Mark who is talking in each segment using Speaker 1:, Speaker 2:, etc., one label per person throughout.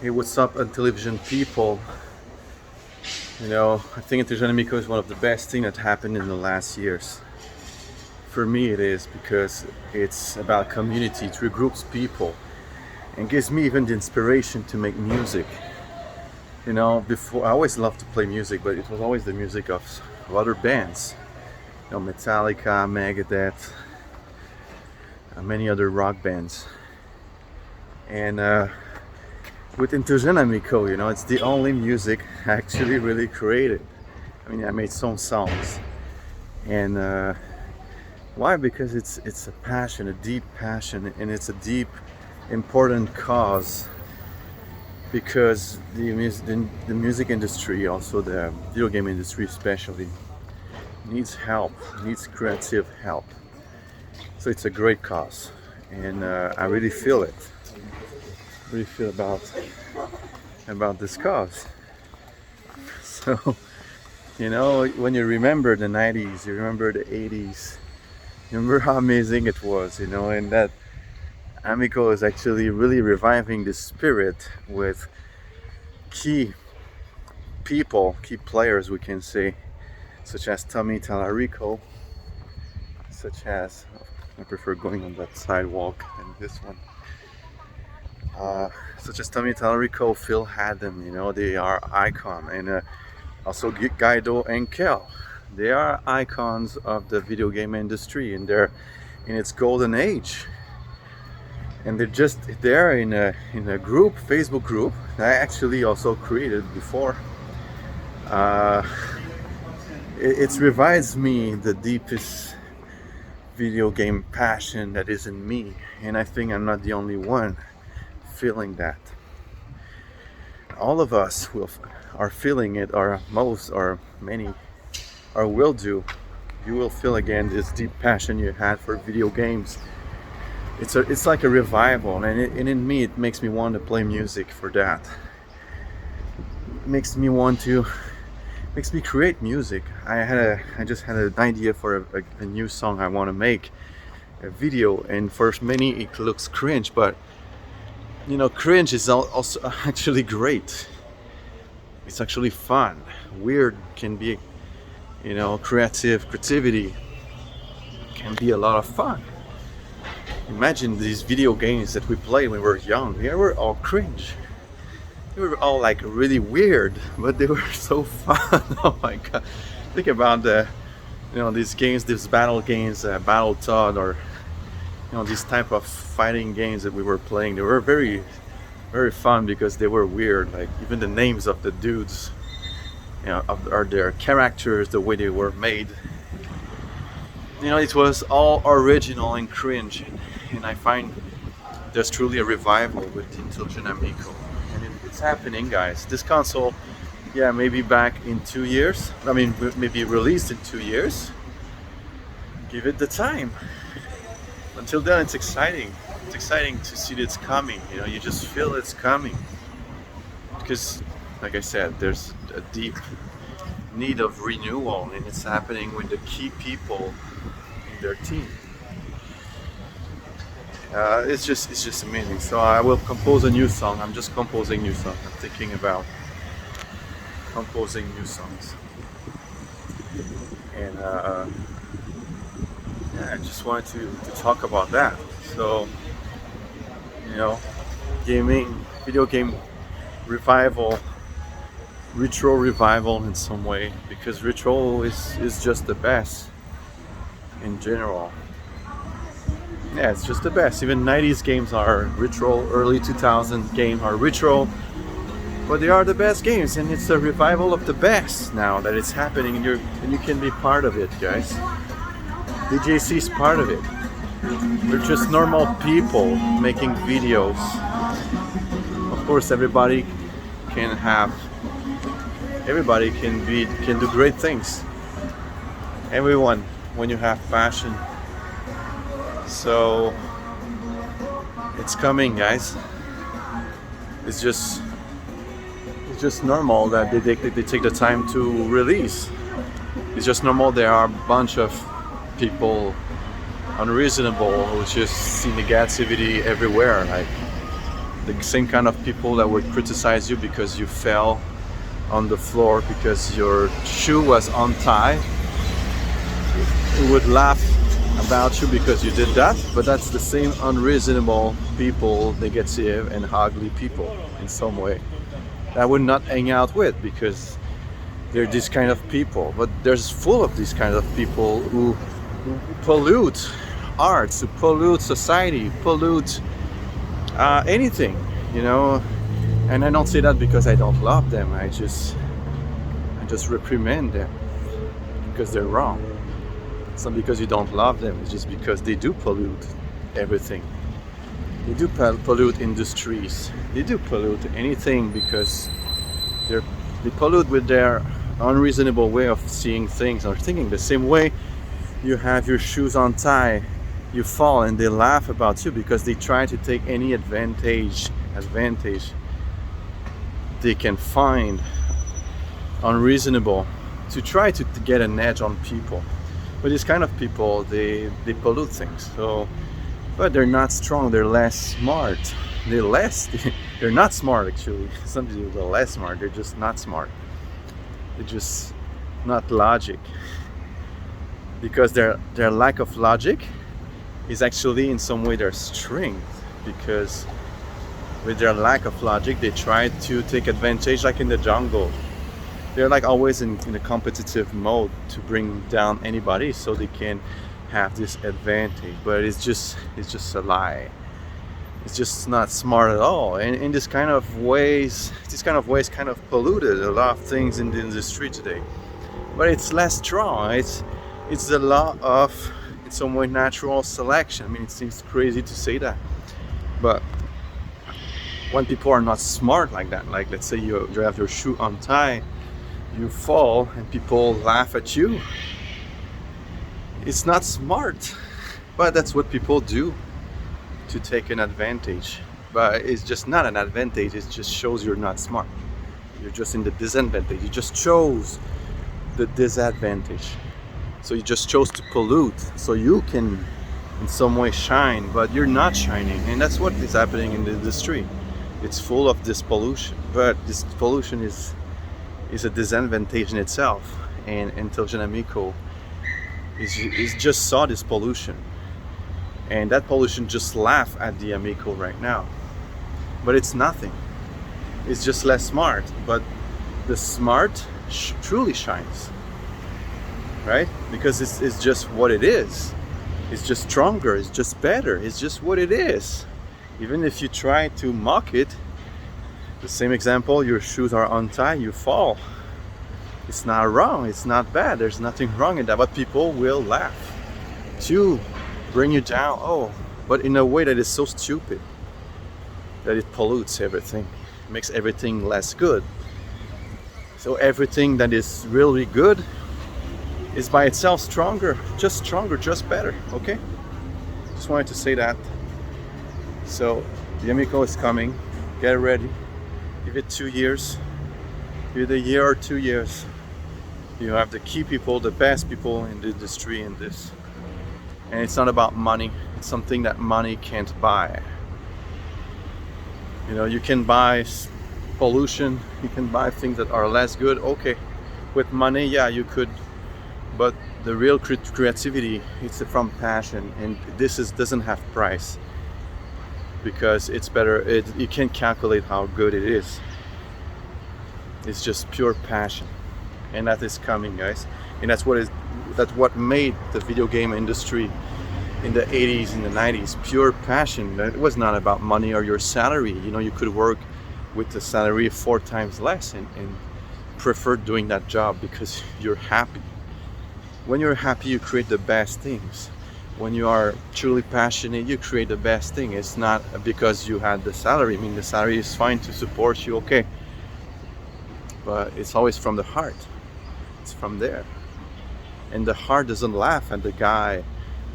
Speaker 1: Hey, what's up, Intellivision people? I think Intellivision Amico is one of the best things that happened in the last years. For me, it is because it's about community, it regroups people, and gives me even the inspiration to make music. Before I always loved to play music, but it was always the music of other bands. Metallica, Megadeth, many other rock bands. And with Intellivision Amico, it's the only music I actually really created. I mean, I made some songs, and why? Because it's a passion, a deep passion, and it's a deep, important cause. Because the music industry, also the video game industry especially, needs help, needs creative help. So it's a great cause, and I really feel it. Really feel about this cause. So, when you remember the 90s, you remember the 80s, you remember how amazing it was, and that Amico is actually really reviving the spirit with key people, key players, we can say, such as Tommy Tallarico, such as, I prefer going on that sidewalk than this one. Such as Tommy Tallarico, Phil Haddon, they are icon, and also Guido and Kel. They are icons of the video game industry, and they're in its golden age. And they're just there in a group, Facebook group that I actually also created before. It revives me the deepest video game passion that is in me, and I think I'm not the only one feeling that. All of us are feeling it, or most, or many, or will do. You will feel again this deep passion you had for video games. It's like a revival, and in me it makes me want to play music for that. It makes me create music. I just had an idea for a new song I want to make, a video, and for many it looks cringe, but cringe is also actually great. It's actually fun. Weird can be, creativity can be a lot of fun. Imagine these video games that we played when we were young. They were all cringe. They were all like really weird, but they were so fun. Oh my god! Think about these games, these battle games, Battletoad, or these type of fighting games that we were playing. They were very, very fun because they were weird. Like even the names of the dudes, or their characters, the way they were made. It was all original and cringe, and I find there's truly a revival with Intellivision Amico, and it's happening, guys. This console, maybe back in 2 years. I mean, maybe released in 2 years. Give it the time. Until then, it's exciting. It's exciting to see that it's coming. You just feel it's coming. Because, like I said, there's a deep need of renewal, and it's happening with the key people in their team. It's just amazing. So I will compose a new song. I'm just composing new songs. I'm thinking about composing new songs. And I just wanted to talk about that. So, video game revival, retro revival in some way, because retro is just the best in general. Yeah, it's just the best. Even 90s games are retro, early 2000 games are retro, but they are the best games, and it's a revival of the best now that it's happening, and you can be part of it, guys. DJC is part of it. We're just normal people making videos. Of course, everybody can do great things. Everyone, when you have passion. So it's coming, guys. It's just normal that they take the time to release. It's just normal. There are a bunch of people unreasonable who just see negativity everywhere. Like the same kind of people that would criticize you because you fell on the floor because your shoe was untied, who would laugh about you because you did that. But that's the same unreasonable people, negative and ugly people in some way, that I would not hang out with because they're this kind of people. But there's full of these kind of people who pollute arts, who pollute society, pollute anything, you know. And I don't say that because I don't love them. I just reprimand them because they're wrong. It's not because you don't love them. It's just because they do pollute everything. They do pollute industries. They do pollute anything because they pollute with their unreasonable way of seeing things or thinking. The same way you have your shoes untied, you fall, and they laugh about you because they try to take any advantage they can find unreasonable to try to get an edge on people. But these kind of people, they pollute things. So, but they're not strong. They're less smart. They're not smart actually. Some people are less smart. They're just not smart. They're just not logic. Because their lack of logic is actually in some way their strength. Because with their lack of logic, they try to take advantage, like in the jungle. They're like always in a competitive mode to bring down anybody so they can have this advantage. But it's just a lie. It's just not smart at all. And in this kind of ways kind of polluted a lot of things in the industry today. But it's less strong. It's the law of, in some way, natural selection. I mean, it seems crazy to say that, but when people are not smart like that, like let's say you have your shoe untied, you fall and people laugh at you, it's not smart. But that's what people do to take an advantage. But it's just not an advantage, it just shows you're not smart. You're just in the disadvantage. You just chose the disadvantage. So you just chose to pollute so you can in some way shine, but you're not shining. And that's what is happening in the industry. It's full of this pollution, but this pollution is a disadvantage in itself. And Intellivision Amico is just saw this pollution, and that pollution just laugh at the Amico right now. But it's nothing. It's just less smart. But the smart truly shines, right? Because it's just what it is. It's just stronger. It's just better. It's just what it is. Even if you try to mock it, the same example, your shoes are untied, you fall. It's not wrong, it's not bad, there's nothing wrong in that, but people will laugh to bring you down. Oh, but in a way that is so stupid that it pollutes everything, makes everything less good. So everything that is really good is by itself stronger, just better, okay? Just wanted to say that. So the Amico is coming, get ready. Give it 2 years, give it a year or 2 years. You have the key people, the best people in the industry in this. And it's not about money, it's something that money can't buy. You know, you can buy pollution, you can buy things that are less good, okay. With money, yeah, you could, but the real creativity, it's from passion, and this doesn't have price. Because it's better, you can't calculate how good it is. It's just pure passion, and that is coming, guys. And that's what made the video game industry in the 80s and the 90s pure passion. It was not about money or your salary. You know, you could work with the salary 4 times less and prefer doing that job because you're happy. When you're happy, you create the best things. When you are truly passionate, you create the best thing. It's not because you had the salary. I mean, the salary is fine to support you, okay. But it's always from the heart. It's from there. And the heart doesn't laugh at the guy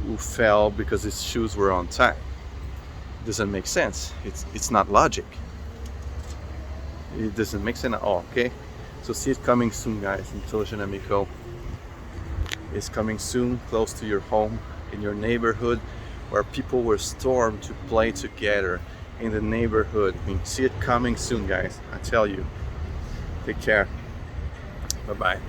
Speaker 1: who fell because his shoes were untied. It doesn't make sense. It's not logic. It doesn't make sense at all, okay. So see it coming soon, guys. Intellivision Amico is coming soon, close to your home, in your neighborhood, where people were stormed to play together in the neighborhood. We see it coming soon, guys. I tell you. Take care. Bye bye.